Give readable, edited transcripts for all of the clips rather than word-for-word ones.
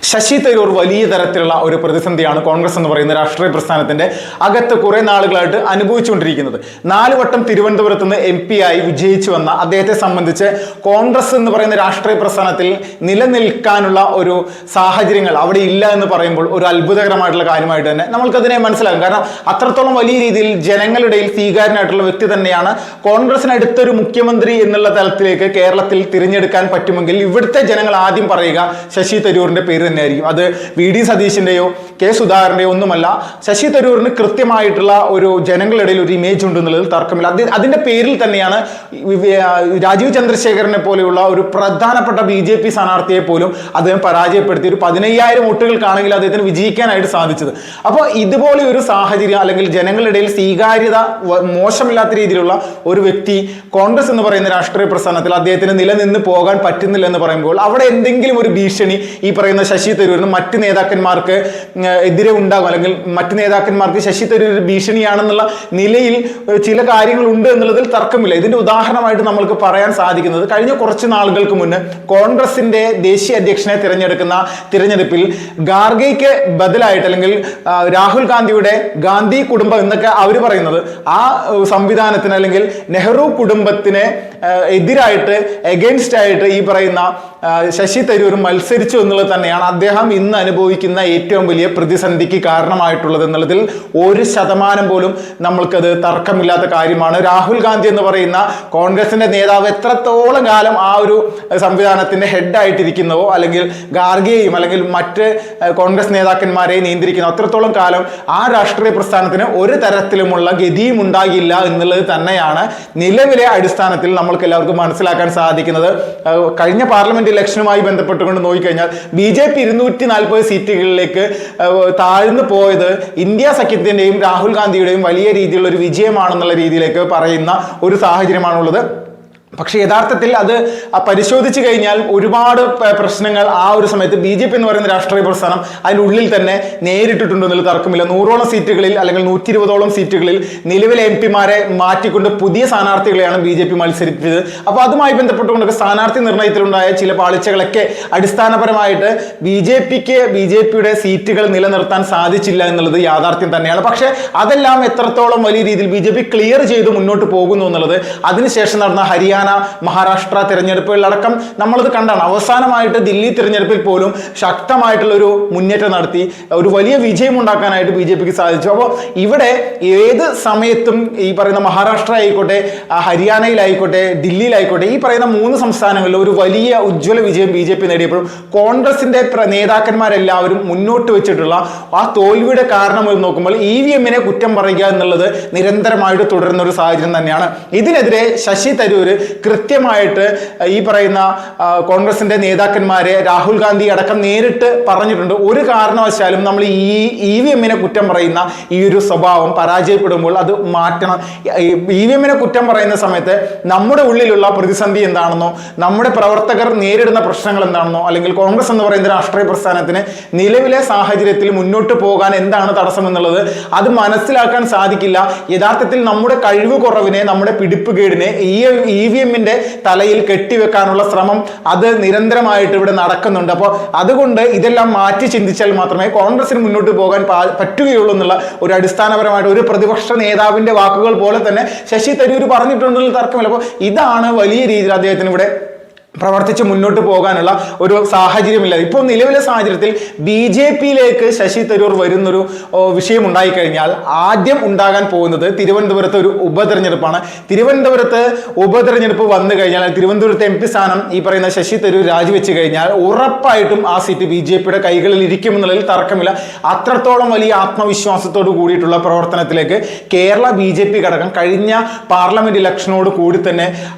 ശശി തരൂർ വലിയ തരത്തിലുള്ള ഒരു പ്രതിസന്ധിയാണ് കോൺഗ്രസ് എന്ന് പറയുന്ന രാഷ്ട്രീയ പ്രസ്ഥാനത്തിന്റെ അകത്ത് കുറെ നാളുകളായിട്ട് അനുഭവിച്ചുകൊണ്ടിരിക്കുന്നത്. 4 വട്ടം തിരുവനന്തപുരത്ത് നിന്ന് MP ആയി വിജയിച്ചു വന്ന അദ്ദേഹത്തെ സംബന്ധിച്ച് കോൺഗ്രസ് എന്ന് പറയുന്ന രാഷ്ട്രീയ പ്രസ്ഥാനത്തിൽ നിലനിൽക്കാനുള്ള ഒരു സാഹചര്യങ്ങൾ അവിടെ ഇല്ല എന്ന് പറയുമ്പോൾ ഒരു അത്ഭുതകരമായിട്ടുള്ള കാര്യമായിട്ട് തന്നെ നമ്മൾക്കതിനെ മനസ്സിലാക്കും. കാരണം അത്രത്തോളം വലിയ രീതിയിൽ ജനങ്ങളുടെ ഇടയിൽ സ്വീകാര്യനായിട്ടുള്ള വ്യക്തി തന്നെയാണ്. കോൺഗ്രസിന് അടുത്തൊരു മുഖ്യമന്ത്രി എന്നുള്ള തലത്തിലേക്ക് കേരളത്തിൽ തിരഞ്ഞെടുക്കാൻ പറ്റുമെങ്കിൽ ഇവിടുത്തെ ജനങ്ങൾ ആദ്യം പറയുക ശശി തരൂരിന്റെ പേര് തന്നെയായിരിക്കും. അത് VD സതീശന്റെയോ K സുധാകരന്റെയോ ഒന്നുമല്ല. ശശി തരൂരിന് കൃത്യമായിട്ടുള്ള ഒരു ജനങ്ങളിടയിൽ ഒരു ഇമേജ് ഉണ്ടെന്നുള്ളതിൽ തർക്കമില്ല. അതിന്റെ പേരിൽ തന്നെയാണ് രാജീവ് ചന്ദ്രശേഖരനെ പോലെയുള്ള ഒരു പ്രധാനപ്പെട്ട BJP സ്ഥാനാർത്ഥിയെ പോലും അദ്ദേഹം പരാജയപ്പെടുത്തി ഒരു 15,000 വോട്ടുകൾക്കാണെങ്കിൽ അദ്ദേഹത്തിന് വിജയിക്കാനായിട്ട് സാധിച്ചത്. അപ്പോൾ ഇതുപോലെ ഒരു സാഹചര്യം അല്ലെങ്കിൽ ജനങ്ങളിടയിൽ സ്വീകാര്യത മോശമില്ലാത്ത രീതിയിലുള്ള ഒരു വ്യക്തി കോൺഗ്രസ് എന്ന് പറയുന്ന രാഷ്ട്രീയ പ്രസ്ഥാനത്തിൽ അദ്ദേഹത്തിന് നിലനിന്ന് പോകാൻ പറ്റുന്നില്ല എന്ന് പറയുമ്പോൾ അവിടെ എന്തെങ്കിലും ഒരു ഭീഷണി ഈ പറയുന്ന ശശി തരൂരിന് മറ്റ് നേതാക്കന്മാർക്ക് എതിരെ ഉണ്ടാകും, അല്ലെങ്കിൽ മറ്റ് നേതാക്കന്മാർക്ക് ശശി തരൂർ ഭീഷണിയാണെന്നുള്ള നിലയിൽ ചില കാര്യങ്ങൾ ഉണ്ട് എന്നുള്ളതിൽ തർക്കമില്ല. ഇതിന്റെ ഉദാഹരണമായിട്ട് നമ്മൾക്ക് പറയാൻ സാധിക്കുന്നത് കഴിഞ്ഞ കുറച്ച് നാളുകൾക്ക് മുന്നേ കോൺഗ്രസിന്റെ ദേശീയ അധ്യക്ഷനെ തിരഞ്ഞെടുപ്പിൽ ഖാർഗെയ്ക്ക് ബദലായിട്ട് അല്ലെങ്കിൽ രാഹുൽ ഗാന്ധിയുടെ ഗാന്ധി കുടുംബം എന്നൊക്കെ അവർ പറയുന്നത് ആ സംവിധാനത്തിന് അല്ലെങ്കിൽ നെഹ്റു കുടുംബത്തിന് എതിരായിട്ട് എഗെയിൻസ്റ്റ് ആയിട്ട് ഈ പറയുന്ന ശശി തരൂർ മത്സരിച്ചു എന്നുള്ളത് തന്നെയാണ് അദ്ദേഹം ഇന്ന് അനുഭവിക്കുന്ന ഏറ്റവും വലിയ പ്രതിസന്ധിക്ക് കാരണമായിട്ടുള്ളത് എന്നുള്ളതിൽ 1% പോലും നമ്മൾക്കത് തർക്കമില്ലാത്ത കാര്യമാണ്. രാഹുൽ ഗാന്ധി എന്ന് പറയുന്ന കോൺഗ്രസിന്റെ നേതാവ് എത്രത്തോളം കാലം ആ ഒരു സംവിധാനത്തിന്റെ ഹെഡായിട്ടിരിക്കുന്നവോ അല്ലെങ്കിൽ ഖാർഗെയും അല്ലെങ്കിൽ മറ്റ് കോൺഗ്രസ് നേതാക്കന്മാരെ നിയന്ത്രിക്കുന്നു അത്രത്തോളം കാലം ആ രാഷ്ട്രീയ പ്രസ്ഥാനത്തിന് ഒരു തരത്തിലുമുള്ള ഗതിയും ഉണ്ടാകില്ല എന്നുള്ളത് തന്നെയാണ് നിലവിലെ അടിസ്ഥാനത്തിൽ നമ്മൾക്ക് എല്ലാവർക്കും മനസ്സിലാക്കാൻ സാധിക്കുന്നത്. കഴിഞ്ഞ പാർലമെന്റ് ഇലക്ഷനുമായി ബന്ധപ്പെട്ടുകൊണ്ട് നോക്കിക്കഴിഞ്ഞാൽ BJP 240 സീറ്റുകളിലേക്ക് താഴ്ന്നു പോയത് ഇന്ത്യ സഖ്യത്തിന്റെയും രാഹുൽ ഗാന്ധിയുടെയും വലിയ രീതിയിലുള്ള ഒരു വിജയമാണെന്നുള്ള രീതിയിലേക്ക് പറയുന്ന ഒരു സാഹചര്യമാണുള്ളത്. പക്ഷെ യഥാർത്ഥത്തിൽ അത് പരിശോധിച്ചു കഴിഞ്ഞാൽ ഒരുപാട് പ്രശ്നങ്ങൾ ആ ഒരു സമയത്ത് BJP എന്ന് പറയുന്ന രാഷ്ട്രീയ പ്രസ്ഥാനം അതിനുള്ളിൽ തന്നെ നേരിട്ടിട്ടുണ്ടെന്നുള്ള തർക്കമില്ല. 100ഓളം സീറ്റുകളിൽ അല്ലെങ്കിൽ 120ഓളം സീറ്റുകളിൽ നിലവിലെ MP-മാരെ മാറ്റിക്കൊണ്ട് പുതിയ സ്ഥാനാർത്ഥികളെയാണ് BJP മത്സരിപ്പിച്ചത്. അപ്പോൾ അതുമായി ബന്ധപ്പെട്ടുകൊണ്ടൊക്കെ സ്ഥാനാർത്ഥി നിർണയത്തിലുണ്ടായ ചില പാളിച്ചകളൊക്കെ അടിസ്ഥാനപരമായിട്ട് BJPയുടെ സീറ്റുകൾ നിലനിർത്താൻ സാധിച്ചില്ല എന്നുള്ളത് യാഥാർത്ഥ്യം തന്നെയാണ്. പക്ഷെ അതെല്ലാം എത്രത്തോളം വലിയ രീതിയിൽ BJP ക്ലിയർ ചെയ്ത് മുന്നോട്ട് പോകുന്നു എന്നുള്ളത് അതിനുശേഷം നടന്ന ഹരിയാന മഹാരാഷ്ട്ര തിരഞ്ഞെടുപ്പുകളിലടക്കം നമ്മളത് കണ്ടാണ്. അവസാനമായിട്ട് ദില്ലി തിരഞ്ഞെടുപ്പിൽ പോലും ശക്തമായിട്ടുള്ള ഒരു മുന്നേറ്റം നടത്തി ഒരു വലിയ വിജയം ഉണ്ടാക്കാനായിട്ട് BJPക്ക് സാധിച്ചു. അപ്പോൾ ഇവിടെ ഏത് സമയത്തും ഈ പറയുന്ന മഹാരാഷ്ട്ര ആയിക്കോട്ടെ, ഹരിയാനയിലായിക്കോട്ടെ, ദില്ലിയിലായിക്കോട്ടെ, ഈ പറയുന്ന 3 സംസ്ഥാനങ്ങളിൽ ഒരു വലിയ ഉജ്ജ്വല വിജയം BJP നേടിയപ്പോഴും കോൺഗ്രസിന്റെ നേതാക്കന്മാരെല്ലാവരും മുന്നോട്ട് വെച്ചിട്ടുള്ള ആ തോൽവിയുടെ കാരണം നോക്കുമ്പോൾ EVM-നെ കുറ്റം പറയുക എന്നുള്ളത് നിരന്തരമായിട്ട് തുടരുന്ന ഒരു സാഹചര്യം തന്നെയാണ്. ഇതിനെതിരെ ശശി തരൂർ കൃത്യമായിട്ട് ഈ പറയുന്ന കോൺഗ്രസിന്റെ നേതാക്കന്മാരെ രാഹുൽ ഗാന്ധി അടക്കം നേരിട്ട് പറഞ്ഞിട്ടുണ്ട്. ഒരു കാരണവശാലും നമ്മൾ ഈ EVM-നെ കുറ്റം പറയുന്ന ഈ ഒരു സ്വഭാവം പരാജയപ്പെടുമ്പോൾ അത് മാറ്റണം. EVM-നെ കുറ്റം പറയുന്ന സമയത്ത് നമ്മുടെ ഉള്ളിലുള്ള പ്രതിസന്ധി എന്താണെന്നോ, നമ്മുടെ പ്രവർത്തകർ നേരിടുന്ന പ്രശ്നങ്ങൾ എന്താണെന്നോ, അല്ലെങ്കിൽ കോൺഗ്രസ് എന്ന് പറയുന്ന രാഷ്ട്രീയ പ്രസ്ഥാനത്തിന് നിലവിലെ സാഹചര്യത്തിൽ മുന്നോട്ട് പോകാൻ എന്താണ് തടസ്സമെന്നുള്ളത് അത് മനസ്സിലാക്കാൻ സാധിക്കില്ല. യഥാർത്ഥത്തിൽ നമ്മുടെ കഴിവ് കുറവിനെ, നമ്മുടെ പിടിപ്പുകേടിനെ EVM-ന്റെ തലയിൽ കെട്ടിവെക്കാനുള്ള ശ്രമം അത് നിരന്തരമായിട്ട് ഇവിടെ നടക്കുന്നുണ്ട്. അപ്പോൾ അതുകൊണ്ട് ഇതെല്ലാം മാറ്റി ചിന്തിച്ചാൽ മാത്രമേ കോൺഗ്രസിന് മുന്നോട്ട് പോകാൻ പറ്റുകയുള്ളൂ എന്നുള്ള ഒരു അടിസ്ഥാനപരമായിട്ട് ഒരു പ്രതിപക്ഷ നേതാവിന്റെ വാക്കുകൾ പോലെ തന്നെ ശശി തരൂർ പറഞ്ഞിട്ടുണ്ടെങ്കിൽ തർക്കമില്ല. അപ്പോൾ ഇതാണ് വലിയ രീതിയിൽ അദ്ദേഹത്തിന് ഇവിടെ പ്രവർത്തിച്ച് മുന്നോട്ട് പോകാനുള്ള ഒരു സാഹചര്യമില്ല. ഇപ്പോൾ നിലവിലെ സാഹചര്യത്തിൽ BJPയിലേക്ക് ശശി തരൂർ വരുന്നൊരു വിഷയം ഉണ്ടായിക്കഴിഞ്ഞാൽ ആദ്യം ഉണ്ടാകാൻ പോകുന്നത് തിരുവനന്തപുരത്ത് ഒരു ഉപതെരഞ്ഞെടുപ്പാണ്. തിരുവനന്തപുരത്ത് ഉപതെരഞ്ഞെടുപ്പ് വന്നു കഴിഞ്ഞാൽ തിരുവനന്തപുരത്ത് MP സ്ഥാനം ഈ പറയുന്ന ശശി തരൂർ രാജിവെച്ച് കഴിഞ്ഞാൽ ഉറപ്പായിട്ടും ആ സീറ്റ് BJPയുടെ കൈകളിൽ ഇരിക്കുമെന്നുള്ളതിൽ തർക്കമില്ല. അത്രത്തോളം വലിയ ആത്മവിശ്വാസത്തോട് കൂടിയിട്ടുള്ള പ്രവർത്തനത്തിലേക്ക് കേരള BJP ഘടകം കഴിഞ്ഞ പാർലമെന്റ് ഇലക്ഷനോട് കൂടി തന്നെ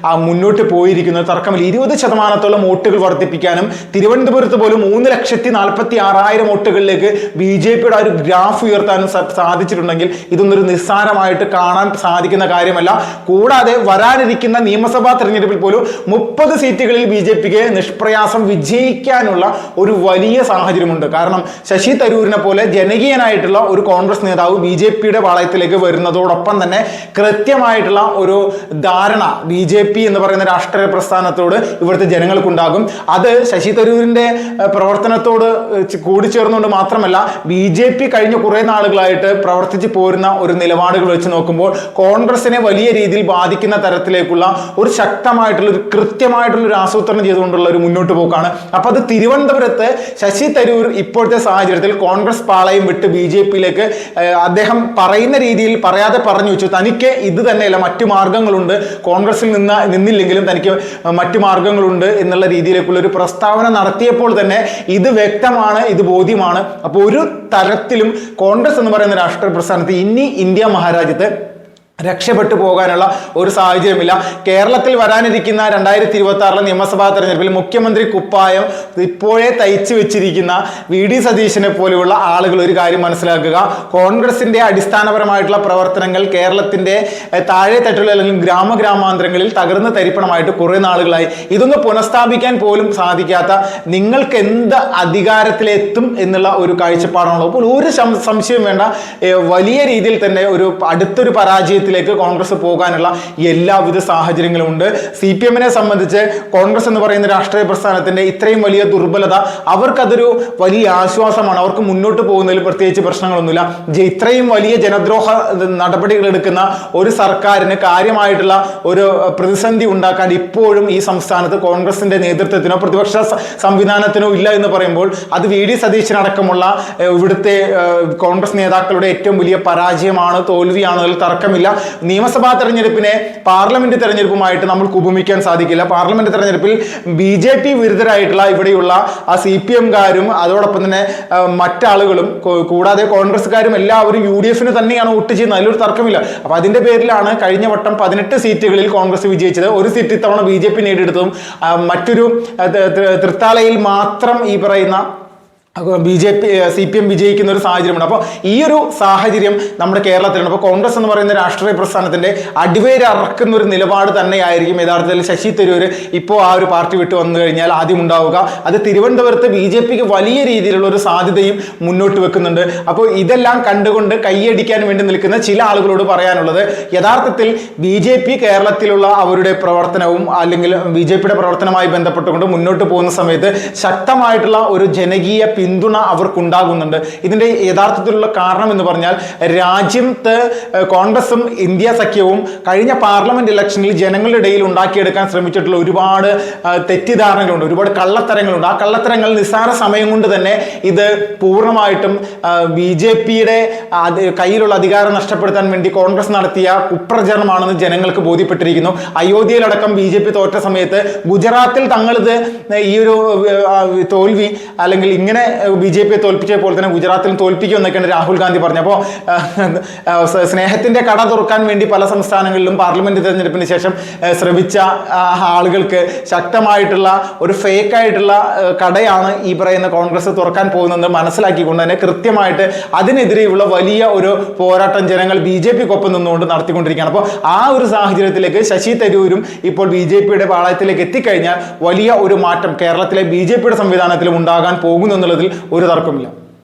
മുന്നോട്ട് പോയിരിക്കുന്നത് തർക്കമില്ല. 20% വോട്ടുകൾ വർദ്ധിപ്പിക്കാനും തിരുവനന്തപുരത്ത് പോലും 3,46,000 വോട്ടുകളിലേക്ക് BJPയുടെ ഒരു ഗ്രാഫ് ഉയർത്താനും സാധിച്ചിട്ടുണ്ടെങ്കിൽ ഇതൊന്നൊരു നിസ്സാരമായിട്ട് കാണാൻ സാധിക്കുന്ന കാര്യമല്ല. കൂടാതെ വരാനിരിക്കുന്ന നിയമസഭാ തെരഞ്ഞെടുപ്പിൽ പോലും 30 സീറ്റുകളിൽ BJPക്ക് നിഷ്പ്രയാസം വിജയിക്കാനുള്ള ഒരു വലിയ സാഹചര്യമുണ്ട്. കാരണം ശശി തരൂരിനെ പോലെ ജനകീയനായിട്ടുള്ള ഒരു കോൺഗ്രസ് നേതാവ് BJPയുടെ പാളയത്തിലേക്ക് വരുന്നതോടൊപ്പം തന്നെ കൃത്യമായിട്ടുള്ള ഒരു ധാരണ BJP എന്ന് പറയുന്ന രാഷ്ട്രീയ പ്രസ്ഥാനത്തോട് ഇവിടുത്തെ ഇവിടുത്തെ ജനങ്ങൾക്കുണ്ടാകും. അത് ശശി തരൂരിന്റെ പ്രവർത്തനത്തോട് കൂടിച്ചേർന്നുകൊണ്ട് മാത്രമല്ല, BJP കഴിഞ്ഞ കുറെ നാളുകളായിട്ട് പ്രവർത്തിച്ചു പോരുന്ന ഒരു നിലപാടുകൾ വെച്ച് നോക്കുമ്പോൾ കോൺഗ്രസിനെ വലിയ രീതിയിൽ ബാധിക്കുന്ന തരത്തിലേക്കുള്ള ഒരു ശക്തമായിട്ടുള്ള ഒരു കൃത്യമായിട്ടുള്ള ഒരു ആസൂത്രണം ചെയ്തുകൊണ്ടുള്ള ഒരു മുന്നോട്ട് പോക്കാണ്. അപ്പൊ അത് തിരുവനന്തപുരത്ത് ശശി തരൂർ ഇപ്പോഴത്തെ സാഹചര്യത്തിൽ കോൺഗ്രസ് പാളയം വിട്ട് BJPയിലേക്ക് അദ്ദേഹം പറയുന്ന രീതിയിൽ പറയാതെ പറഞ്ഞു വെച്ചു, തനിക്ക് ഇത് തന്നെയല്ല മറ്റു മാർഗങ്ങളുണ്ട്, കോൺഗ്രസിൽ നിന്നില്ലെങ്കിലും തനിക്ക് മറ്റു മാർഗങ്ങളുണ്ട് എന്നുള്ള രീതിയിലേക്കുള്ള ഒരു പ്രസ്താവന നടത്തിയപ്പോൾ തന്നെ ഇത് വ്യക്തമാണ്, ഇത് ബോധ്യമാണ്. അപ്പോൾ ഒരു തരത്തിലും കോൺഗ്രസ് എന്ന് പറയുന്ന രാഷ്ട്രീയ പ്രസ്ഥാനത്ത് ഇനി ഇന്ത്യ മഹാരാജ്യത്ത് രക്ഷപ്പെട്ടു പോകാനുള്ള ഒരു സാഹചര്യമില്ല. കേരളത്തിൽ വരാനിരിക്കുന്ന 2026 നിയമസഭാ തെരഞ്ഞെടുപ്പിൽ മുഖ്യമന്ത്രി കുപ്പായം ഇപ്പോഴേ തയ്ച്ചു വെച്ചിരിക്കുന്ന VD സതീശനെ പോലെയുള്ള ആളുകൾ ഒരു കാര്യം മനസ്സിലാക്കുക, കോൺഗ്രസിന്റെ അടിസ്ഥാനപരമായിട്ടുള്ള പ്രവർത്തനങ്ങൾ കേരളത്തിന്റെ താഴെ തട്ടുള്ള അല്ലെങ്കിൽ ഗ്രാമാന്തരങ്ങളിൽ തകർന്ന് തരിപ്പണമായിട്ട് കുറെ നാളുകളായി. ഇതൊന്ന് പുനഃസ്ഥാപിക്കാൻ പോലും സാധിക്കാത്ത നിങ്ങൾക്ക് എന്ത് അധികാരത്തിലെത്തും എന്നുള്ള ഒരു കാഴ്ചപ്പാടാണല്ലോ. അപ്പോൾ ഒരു സംശയം വേണ്ട, വലിയ രീതിയിൽ തന്നെ ഒരു അടുത്തൊരു പരാജയത്തിൽ കോൺഗ്രസ് പോകാനുള്ള എല്ലാവിധ സാഹചര്യങ്ങളും ഉണ്ട്. CPM-നെ സംബന്ധിച്ച് കോൺഗ്രസ് എന്ന് പറയുന്ന രാഷ്ട്രീയ പ്രസ്ഥാനത്തിന്റെ ഇത്രയും വലിയ ദുർബലത അവർക്കതൊരു വലിയ ആശ്വാസമാണ്. അവർക്ക് മുന്നോട്ട് പോകുന്നതിൽ പ്രത്യേകിച്ച് പ്രശ്നങ്ങളൊന്നുമില്ല. ഇത്രയും വലിയ ജനദ്രോഹ നടപടികൾ എടുക്കുന്ന ഒരു സർക്കാരിന് കാര്യമായിട്ടുള്ള ഒരു പ്രതിസന്ധി ഉണ്ടാക്കാൻ ഇപ്പോഴും ഈ സംസ്ഥാനത്ത് കോൺഗ്രസിന്റെ നേതൃത്വത്തിനോ പ്രതിപക്ഷ സംവിധാനത്തിനോ ഇല്ല എന്ന് പറയുമ്പോൾ അത് VD സതീശനടക്കമുള്ള ഇവിടുത്തെ കോൺഗ്രസ് നേതാക്കളുടെ ഏറ്റവും വലിയ പരാജയമാണ്, തോൽവിയാണ്, അതിൽ തർക്കമില്ല. നിയമസഭാ തെരഞ്ഞെടുപ്പിനെ പാർലമെന്റ് തെരഞ്ഞെടുപ്പുമായിട്ട് നമ്മൾക്ക് ഉപമിക്കാൻ സാധിക്കില്ല. പാർലമെന്റ് തെരഞ്ഞെടുപ്പിൽ BJP വിരുദ്ധരായിട്ടുള്ള ഇവിടെയുള്ള ആ CPM-കാരും അതോടൊപ്പം തന്നെ മറ്റാളുകളും കൂടാതെ കോൺഗ്രസ്സുകാരും എല്ലാവരും UDF-ന് തന്നെയാണ് വോട്ട് ചെയ്യുന്നത്, അതിലൊരു തർക്കമില്ല. അപ്പൊ അതിന്റെ പേരിലാണ് കഴിഞ്ഞ വട്ടം 18 സീറ്റുകളിൽ കോൺഗ്രസ് വിജയിച്ചത്. ഒരു സീറ്റ് ഇത്തവണ BJP നേടിയെടുത്തതും മറ്റൊരു തൃത്താലയിൽ മാത്രം ഈ പറയുന്ന CPM വിജയിക്കുന്ന ഒരു സാഹചര്യമുണ്ട്. അപ്പോൾ ഈ ഒരു സാഹചര്യം നമ്മുടെ കേരളത്തിലുണ്ട്. അപ്പോൾ കോൺഗ്രസ് എന്ന് പറയുന്ന രാഷ്ട്രീയ പ്രസ്ഥാനത്തിന്റെ അടിവേര് അറക്കുന്ന ഒരു നിലപാട് തന്നെയായിരിക്കും യഥാർത്ഥത്തിൽ ശശി തരൂർ ഇപ്പോൾ ആ ഒരു പാർട്ടി വിട്ട് വന്നു കഴിഞ്ഞാൽ ആദ്യം ഉണ്ടാവുക. അത് തിരുവനന്തപുരത്ത് BJPക്ക് വലിയ രീതിയിലുള്ള ഒരു സാധ്യതയും മുന്നോട്ട് വെക്കുന്നുണ്ട്. അപ്പോൾ ഇതെല്ലാം കണ്ടുകൊണ്ട് കൈയടിക്കാൻ വേണ്ടി നിൽക്കുന്ന ചില ആളുകളോട് പറയാനുള്ളത്, യഥാർത്ഥത്തിൽ BJP കേരളത്തിലുള്ള അവരുടെ പ്രവർത്തനവും അല്ലെങ്കിൽ BJPയുടെ പ്രവർത്തനവുമായി ബന്ധപ്പെട്ടുകൊണ്ട് മുന്നോട്ട് പോകുന്ന സമയത്ത് ശക്തമായിട്ടുള്ള ഒരു ജനകീയ പിന്തുണ അവർക്കുണ്ടാകുന്നുണ്ട്. ഇതിന്റെ യഥാർത്ഥത്തിലുള്ള കാരണം എന്ന് പറഞ്ഞാൽ രാജ്യത്ത് കോൺഗ്രസും ഇന്ത്യ സഖ്യവും കഴിഞ്ഞ പാർലമെന്റ് ഇലക്ഷനിൽ ജനങ്ങളുടെ ഇടയിൽ ഉണ്ടാക്കിയെടുക്കാൻ ശ്രമിച്ചിട്ടുള്ള ഒരുപാട് തെറ്റിദ്ധാരണകളുണ്ട്, ഒരുപാട് കള്ളത്തരങ്ങളുണ്ട്. ആ കള്ളത്തരങ്ങൾ നിസ്സാര സമയം കൊണ്ട് തന്നെ ഇത് പൂർണ്ണമായിട്ടും BJPയുടെ കയ്യിലുള്ള അധികാരം നഷ്ടപ്പെടുത്താൻ വേണ്ടി കോൺഗ്രസ് നടത്തിയ കുപ്രചരണമാണെന്ന് ജനങ്ങൾക്ക് ബോധ്യപ്പെട്ടിരിക്കുന്നു. അയോധ്യയിലടക്കം BJP തോറ്റ സമയത്ത് ഗുജറാത്തിൽ തങ്ങളിത് ഈ ഒരു തോൽവി അല്ലെങ്കിൽ ഇങ്ങനെ BJP തോൽപ്പിച്ചപ്പോൾ തന്നെ ഗുജറാത്തിൽ തോൽപ്പിക്കുമെന്നൊക്കെയാണ് രാഹുൽ ഗാന്ധി പറഞ്ഞത്. അപ്പോൾ സ്നേഹത്തിന്റെ കട തുറക്കാൻ വേണ്ടി പല സംസ്ഥാനങ്ങളിലും പാർലമെന്റ് തെരഞ്ഞെടുപ്പിന് ശേഷം ശ്രമിച്ച ആളുകൾക്ക് ശക്തമായിട്ടുള്ള ഒരു ഫേക്ക് ആയിട്ടുള്ള കടയാണ് ഈ പറയുന്ന കോൺഗ്രസ് തുറക്കാൻ പോകുന്നത് മനസ്സിലാക്കിക്കൊണ്ട് തന്നെ കൃത്യമായിട്ട് അതിനെതിരെയുള്ള വലിയ ഒരു പോരാട്ടം ജനങ്ങൾ BJPക്കൊപ്പം നിന്നുകൊണ്ട് നടത്തിക്കൊണ്ടിരിക്കുകയാണ്. അപ്പോൾ ആ ഒരു സാഹചര്യത്തിലേക്ക് ശശി തരൂരും ഇപ്പോൾ BJPയുടെ പാളയത്തിലേക്ക് എത്തിക്കഴിഞ്ഞാൽ വലിയ ഒരു മാറ്റം കേരളത്തിലെ BJPയുടെ സംവിധാനത്തിലും ഉണ്ടാകാൻ പോകുന്നു എന്നുള്ളതിൽ ഒരു തർക്കമില്ല.